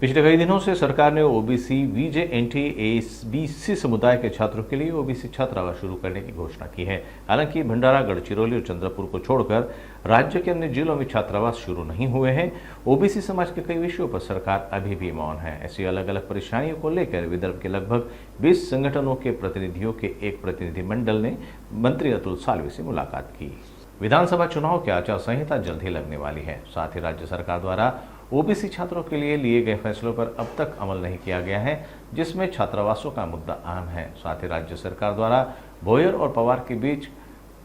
पिछले कई दिनों से सरकार ने ओबीसी, वीजेएनटी, एसबीसी समुदाय के छात्रों के लिए ओबीसी छात्रावास शुरू करने की घोषणा की है। हालांकि भंडारा, गढ़चिरौली और चंद्रपुर को छोड़कर राज्य के अन्य जिलों में छात्रावास शुरू नहीं हुए हैं। ओबीसी समाज के कई विषयों पर सरकार अभी भी मौन है। ऐसी अलग अलग परेशानियों को लेकर विदर्भ के लगभग 20 संगठनों के प्रतिनिधियों के एक प्रतिनिधिमंडल ने मंत्री अतुल सालवे से मुलाकात की। विधानसभा चुनाव की आचार संहिता जल्द ही लगने वाली है। साथ ही राज्य सरकार द्वारा ओबीसी छात्रों के लिए लिए गए फैसलों पर अब तक अमल नहीं किया गया है, जिसमें छात्रावासों का मुद्दा अहम है। साथ ही राज्य सरकार द्वारा भोयर और पवार के बीच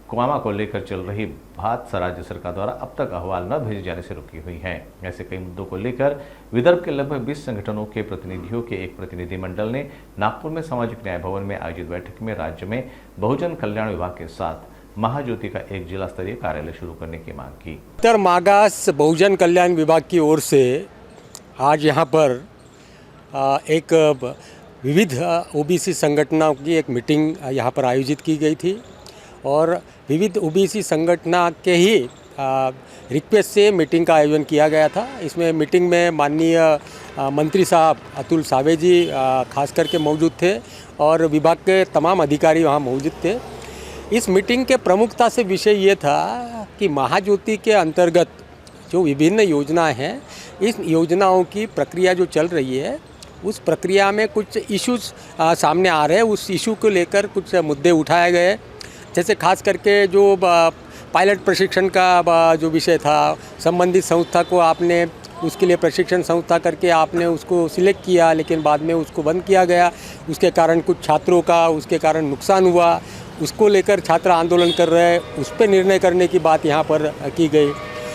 कुमामा को लेकर चल रही बात राज्य सरकार द्वारा अब तक अहवाल न भेजे जाने से रुकी हुई है। ऐसे कई मुद्दों को लेकर विदर्भ के लगभग 20 संगठनों के प्रतिनिधियों के एक प्रतिनिधिमंडल ने नागपुर में सामाजिक न्याय भवन में आयोजित बैठक में राज्य में बहुजन कल्याण विभाग के साथ महाज्योति का एक जिला स्तरीय कार्यालय शुरू करने की मांग की। उत्तर मागास बहुजन कल्याण विभाग की ओर से आज यहाँ पर एक विविध ओबीसी संगठनों की एक मीटिंग यहाँ पर आयोजित की गई थी और विविध ओबीसी संगठन के ही रिक्वेस्ट से मीटिंग का आयोजन किया गया था। इसमें मीटिंग में माननीय मंत्री साहब अतुल सावे जी खास करके मौजूद थे और विभाग के तमाम अधिकारी वहाँ मौजूद थे। इस मीटिंग के प्रमुखता से विषय ये था कि महाज्योति के अंतर्गत जो विभिन्न योजनाएं हैं, इस योजनाओं की प्रक्रिया जो चल रही है उस प्रक्रिया में कुछ इश्यूज सामने आ रहे हैं। उस इशू को लेकर कुछ मुद्दे उठाए गए, जैसे खास करके जो पायलट प्रशिक्षण का जो विषय था, संबंधित संस्था को आपने उसके लिए प्रशिक्षण संस्था करके आपने उसको सिलेक्ट किया, लेकिन बाद में उसको बंद किया गया। उसके कारण कुछ छात्रों का उसके कारण नुकसान हुआ, उसको लेकर छात्र आंदोलन कर रहे हैं, उस पर निर्णय करने की बात यहाँ पर की गई।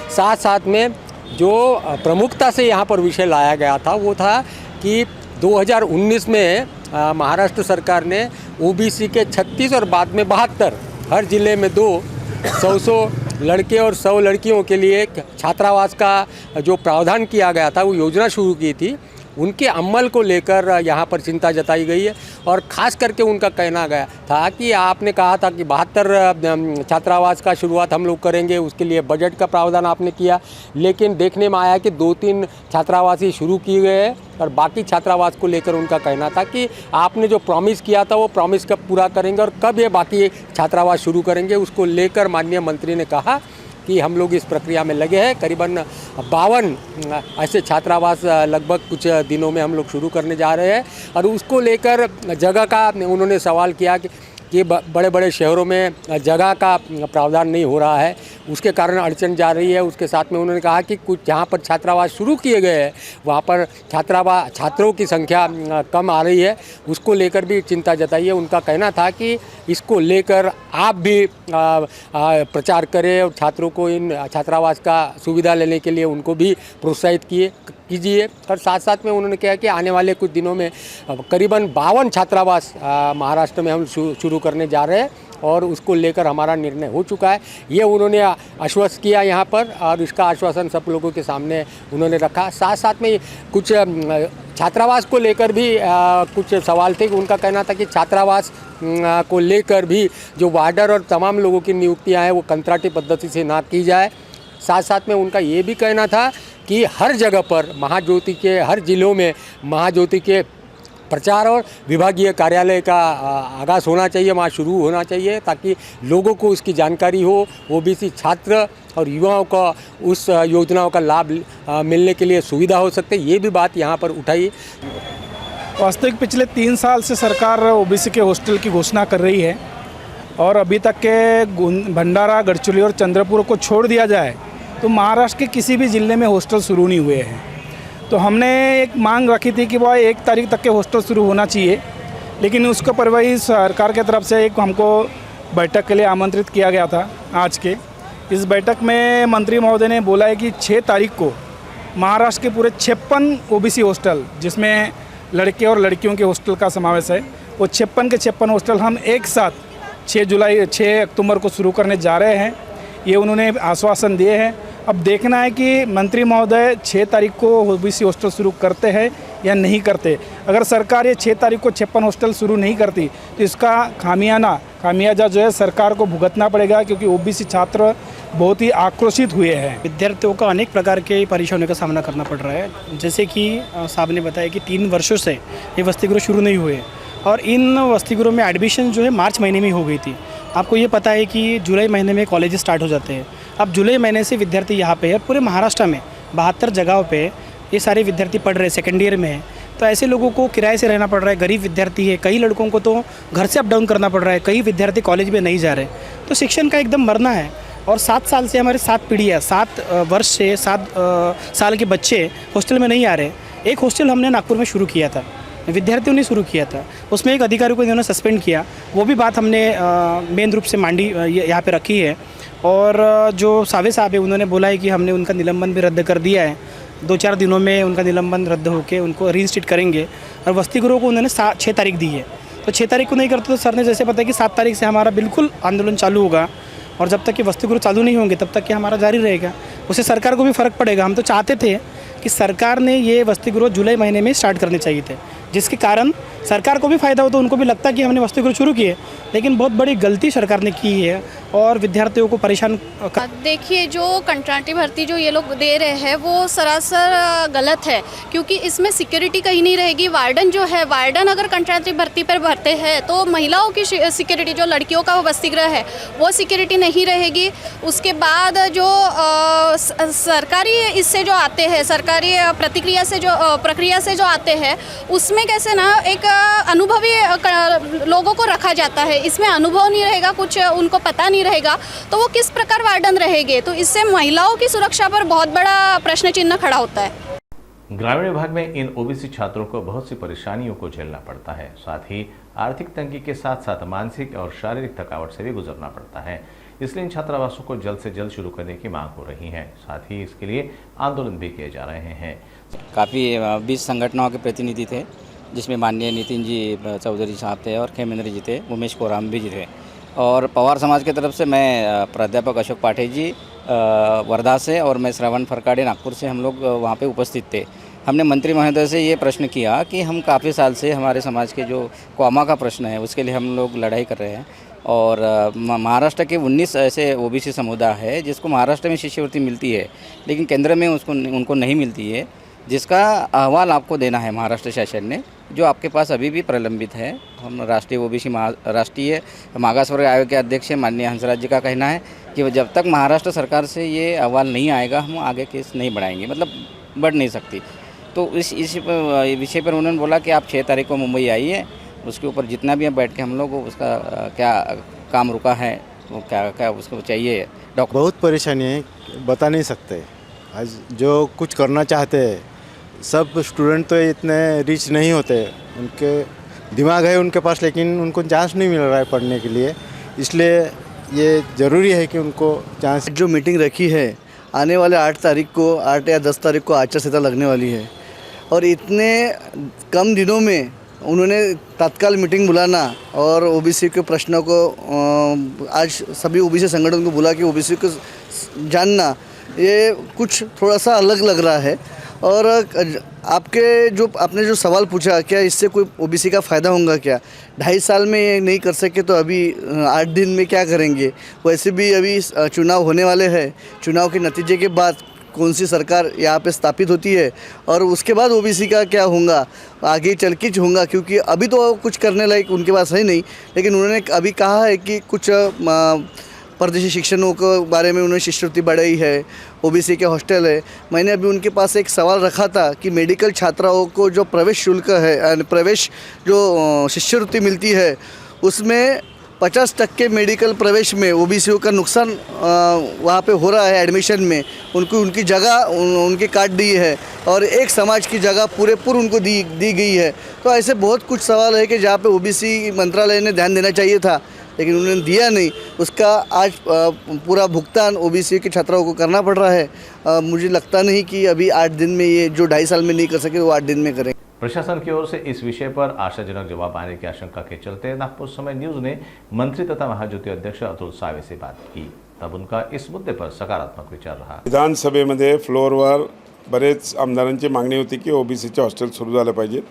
साथ साथ में जो प्रमुखता से यहाँ पर विषय लाया गया था वो था कि 2019 में महाराष्ट्र सरकार ने ओबीसी के 36 और बाद में 72 हर जिले में 100 लड़के और 100 लड़कियों के लिए छात्रावास का जो प्रावधान किया गया था, वो योजना शुरू की थी। उनके अमल को लेकर यहाँ पर चिंता जताई गई है और ख़ास करके उनका कहना गया था कि आपने कहा था कि 72 छात्रावास का शुरुआत हम लोग करेंगे, उसके लिए बजट का प्रावधान आपने किया, लेकिन देखने में आया कि 2-3 छात्रावास ही शुरू किए गए हैं और बाकी छात्रावास को लेकर उनका कहना था कि आपने जो प्रॉमिस किया था वो प्रॉमिस कब पूरा करेंगे और कब ये बाकी छात्रावास शुरू करेंगे। उसको लेकर माननीय मंत्री ने कहा कि हम लोग इस प्रक्रिया में लगे हैं। करीबन 52 ऐसे छात्रावास लगभग कुछ दिनों में हम लोग शुरू करने जा रहे हैं और उसको लेकर जगह का उन्होंने सवाल किया कि बड़े बड़े शहरों में जगह का प्रावधान नहीं हो रहा है, उसके कारण अड़चन जा रही है। उसके साथ में उन्होंने कहा कि कुछ जहाँ पर छात्रावास शुरू किए गए हैं वहाँ पर छात्रों की संख्या कम आ रही है, उसको लेकर भी चिंता जताई है। उनका कहना था कि इसको लेकर आप भी प्रचार करें और छात्रों को इन छात्रावास का सुविधा लेने के लिए उनको भी प्रोत्साहित कीजिए। और साथ साथ में उन्होंने कहा कि आने वाले कुछ दिनों में करीबन 52 छात्रावास महाराष्ट्र में हम शुरू करने जा रहे हैं और उसको लेकर हमारा निर्णय हो चुका है। ये उन्होंने आश्वस्त किया यहाँ पर और इसका आश्वासन सब लोगों के सामने उन्होंने रखा। साथ साथ में कुछ छात्रावास को लेकर भी कुछ सवाल थे कि उनका कहना था कि छात्रावास को लेकर भी जो वार्डर और तमाम लोगों की नियुक्तियाँ हैं वो कंत्राटी पद्धति से ना की जाए। साथ साथ में उनका ये भी कहना था कि हर जगह पर महाज्योति के हर जिलों में महाज्योति के प्रचार और विभागीय कार्यालय का आगाज़ होना चाहिए, वहाँ शुरू होना चाहिए ताकि लोगों को उसकी जानकारी हो, ओबीसी छात्र और युवाओं का उस योजनाओं का लाभ मिलने के लिए सुविधा हो सकते। ये भी बात यहाँ पर उठाई। वास्तविक पिछले 3 साल से सरकार ओबीसी के हॉस्टल की घोषणा कर रही है और अभी तक के भंडारा, गढ़चिरौली और चंद्रपुर को छोड़ दिया जाए तो महाराष्ट्र के किसी भी ज़िले में हॉस्टल शुरू नहीं हुए हैं। तो हमने एक मांग रखी थी कि वह 1 तारीख तक के हॉस्टल शुरू होना चाहिए, लेकिन उसको पर वही सरकार के तरफ से एक हमको बैठक के लिए आमंत्रित किया गया था। आज के इस बैठक में मंत्री महोदय ने बोला है कि 6 तारीख को महाराष्ट्र के पूरे 56 ओबीसी हॉस्टल, जिसमें लड़के और लड़कियों के हॉस्टल का समावेश है, वो 56 के 56 हॉस्टल हम एक साथ 6 अक्टूबर को शुरू करने जा रहे हैं। ये उन्होंने आश्वासन दिए हैं। अब देखना है कि मंत्री महोदय 6 तारीख को ओबीसी हॉस्टल शुरू करते हैं या नहीं करते। अगर सरकार ये 6 तारीख को 56 हॉस्टल शुरू नहीं करती तो इसका खामियाजा जो है सरकार को भुगतना पड़ेगा, क्योंकि ओबीसी छात्र बहुत ही आक्रोशित हुए हैं। विद्यार्थियों को अनेक प्रकार के परेशानियों का सामना करना पड़ रहा है। जैसे कि साहब ने बताया कि 3 वर्षों से ये वसतिगृह शुरू नहीं हुए और इन वसतिगृहों में एडमिशन जो है मार्च महीने में ही हो गई थी। आपको ये पता है कि जुलाई महीने में कॉलेज स्टार्ट हो जाते हैं। अब जुलाई महीने से विद्यार्थी यहाँ पे है। पूरे महाराष्ट्र में 72 जगहों पे ये सारे विद्यार्थी पढ़ रहे हैं, सेकेंड ईयर में है। तो ऐसे लोगों को किराए से रहना पड़ रहा है, गरीब विद्यार्थी है। कई लड़कों को तो घर से अप डाउन करना पड़ रहा है, कई विद्यार्थी कॉलेज में नहीं जा रहे। तो शिक्षण का एकदम मरना है। और 7 साल से हमारे 7 पीढ़ियाँ 7 वर्ष से 7 साल के बच्चे हॉस्टल में नहीं आ रहे। एक हॉस्टल हमने नागपुर में शुरू किया था, विद्यार्थियों ने शुरू किया था, उसमें एक अधिकारी को इन्होंने सस्पेंड किया। वो भी बात हमने मेन रूप से मांडी यहाँ पे रखी है। और जो सावे साहब है उन्होंने बोला है कि हमने उनका निलंबन भी रद्द कर दिया है। 2-4 दिनों में उनका निलंबन रद्द होकर उनको रीइंस्टेट करेंगे। और वसतिगृहों को उन्होंने 6 तारीख दी है। तो 6 तारीख को नहीं करते तो सर ने जैसे बताया कि 7 तारीख से हमारा बिल्कुल आंदोलन चालू होगा। और जब तक कि वसतिगृह चालू नहीं होंगे तब तक कि हमारा जारी रहेगा। उससे सरकार को भी फ़र्क पड़ेगा। हम तो चाहते थे कि सरकार ने ये वसतिगृह जुलाई महीने में स्टार्ट करने चाहिए थे, जिसके कारण सरकार को भी फ़ायदा हो, तो उनको भी लगता कि हमने वसतिगृह शुरू किए। लेकिन बहुत बड़ी गलती सरकार ने की है और विद्यार्थियों को परेशान देखिए, जो कंट्राक्टी भर्ती जो ये लोग दे रहे हैं वो सरासर गलत है, क्योंकि इसमें सिक्योरिटी कहीं नहीं रहेगी। वार्डन जो है, वार्डन अगर कंट्राक्टी भर्ती पर भरते हैं तो महिलाओं की सिक्योरिटी, जो लड़कियों का वसतिगृह है वो सिक्योरिटी नहीं रहेगी। उसके बाद जो सरकारी इससे जो आते हैं, सरकारी प्रक्रिया से जो आते हैं, उसमें कैसे ना एक अनुभवी लोगों को रखा जाता है। इसमें अनुभव नहीं रहेगा, कुछ उनको पता नहीं रहेगा, तो वो किस प्रकार वार्डन रहेंगे। तो इससे महिलाओं की सुरक्षा पर बहुत बड़ा प्रश्न चिन्ह खड़ा होता है। ग्रामीण विभाग में इन ओबीसी छात्रों को बहुत सी परेशानियों को झेलना पड़ता है। साथ ही आर्थिक तंगी के साथ साथ मानसिक और शारीरिक थकावट से भी गुजरना पड़ता है। इसलिए इन छात्रावासों को जल्द से जल्द शुरू करने की मांग हो रही है। साथ ही इसके लिए आंदोलन भी किए जा रहे हैं। काफ़ी 20 संगठनों के प्रतिनिधि थे, जिसमें माननीय नितिन जी चौधरी साहब थे और खेमेंद्र जी थे, उमेश कोराम भी जी थे। और पवार समाज की तरफ से मैं प्राध्यापक अशोक पाठे जी वर्धा से और मैं श्रवण फरकाड़े नागपुर से, हम लोग वहाँ पे उपस्थित थे। हमने मंत्री महोदय से ये प्रश्न किया कि हम काफ़ी साल से हमारे समाज के जो कौमा का प्रश्न है उसके लिए हम लोग लड़ाई कर रहे हैं। और महाराष्ट्र के 19 ऐसे ओबीसी समुदाय है जिसको महाराष्ट्र में शिष्यवृत्ति मिलती है, लेकिन केंद्र में उनको नहीं मिलती है, जिसका अहवाल आपको देना है महाराष्ट्र शासन ने, जो आपके पास अभी भी प्रलंबित है। हम राष्ट्रीय मागास वर्ग आयोग के अध्यक्ष माननीय हंसराज जी का कहना है कि जब तक महाराष्ट्र सरकार से ये अहवाल नहीं आएगा हम आगे केस नहीं बढ़ाएंगे, मतलब बढ़ नहीं सकती। तो इस विषय पर उन्होंने बोला कि आप 6 तारीख को मुंबई आइए, उसके ऊपर जितना भी हम बैठ के हम लोग उसका क्या काम रुका है वो क्या उसको चाहिए। बहुत परेशानी है, बता नहीं सकते। आज जो कुछ करना चाहते हैं सब स्टूडेंट तो इतने रिच नहीं होते, उनके दिमाग है उनके पास, लेकिन उनको चांस नहीं मिल रहा है पढ़ने के लिए। इसलिए ये ज़रूरी है कि उनको चांस। जो मीटिंग रखी है आने वाले 8 तारीख को, 8 या 10 तारीख को आचार संहिता लगने वाली है, और इतने कम दिनों में उन्होंने तत्काल मीटिंग बुलाना और ओबीसी के प्रश्नों को आज सभी ओबीसी संगठन को बुला के ओबीसी को जानना, ये कुछ थोड़ा सा अलग लग रहा है। और आपने जो सवाल पूछा, क्या इससे कोई ओबीसी का फ़ायदा होगा क्या? 2.5 साल में ये नहीं कर सके तो अभी 8 दिन में क्या करेंगे? वैसे भी अभी चुनाव होने वाले हैं। चुनाव के नतीजे के बाद कौन सी सरकार यहाँ पे स्थापित होती है और उसके बाद ओबीसी का क्या होगा, आगे चल के होगा, क्योंकि अभी तो कुछ करने लायक उनके पास है नहीं। लेकिन उन्होंने अभी कहा है कि कुछ परदेशी शिक्षकों के बारे में उन्होंने शिष्यवृत्ति बढ़ाई है, ओबीसी के हॉस्टल है। मैंने अभी उनके पास एक सवाल रखा था कि मेडिकल छात्राओं को जो प्रवेश शुल्क है, प्रवेश जो शिष्यवृत्ति मिलती है, उसमें 50% मेडिकल प्रवेश में ओबीसीओ का नुकसान वहाँ पे हो रहा है। एडमिशन में उनकी जगह उनके काट दी है और एक समाज की जगह पूरे उनको दी गई है। तो ऐसे बहुत कुछ सवाल है कि जहाँ पे ओबीसी मंत्रालय ने ध्यान देना चाहिए था, लेकिन उन्होंने दिया नहीं। उसका आज पूरा भुगतान ओबीसी के छात्राओं को करना पड़ रहा है। मुझे लगता नहीं कि अभी 8 दिन में ये जो 2.5 साल में नहीं कर सके वो 8 दिन में करें। प्रशासन की ओर से इस विषय पर आशाजनक जवाब आने की आशंका के चलते नागपुर समय न्यूज ने मंत्री तथा महाज्योति अध्यक्ष अतुल सावे से बात की। तब उनका इस मुद्दे पर सकारात्मक विचार रहा। विधानसभेमध्ये फ्लोअरवर बरेच आमदारांची मागणी होती की ओबीसीचे हॉस्टेल सुरू झाले पाहिजेत।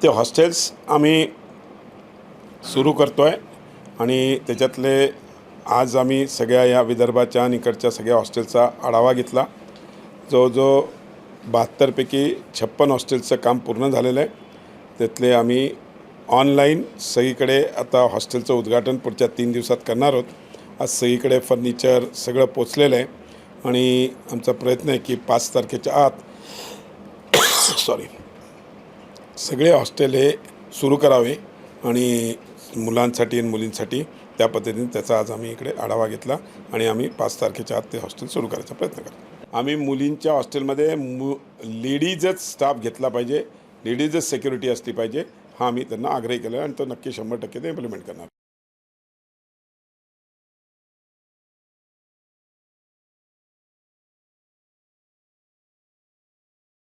ते हॉस्टेल्स आम्ही सुरू करतोय आणि त्याच्यातले आज आम्ही सगळ्या या विदर्भाच्या आणि इकडच्या सगळ्या हॉस्टेलचा आढावा घेतला. जवळजवळ 72पैकी 56 हॉस्टेलचं काम पूर्ण झालेलं आहे. त्यातले आम्ही ऑनलाईन सगळीकडे आता हॉस्टेलचं उद्घाटन पुढच्या 3 दिवसात करणार आहोत. आज सगळीकडे फर्निचर सगळं पोचलेलं आहे आणि आमचा प्रयत्न आहे की 5 तारखेच्या आत सगळे हॉस्टेल हे सुरू करावे आणि मुलांसाठी आणि मुलींसाठी त्या पद्धतीने त्याचा आज आम्ही इकडे आढावा घेतला आणि आम्ही 5 तारखेच्या आत ते हॉस्टेल सुरू करायचा प्रयत्न करतो. आम्ही मुलींच्या हॉस्टेलमध्ये लेडीजच स्टाफ घेतला पाहिजे, लेडीजच सिक्युरिटी असली पाहिजे हा आम्ही त्यांना आग्रह केला आणि तो नक्की 100% ते इम्प्लिमेंट करणार.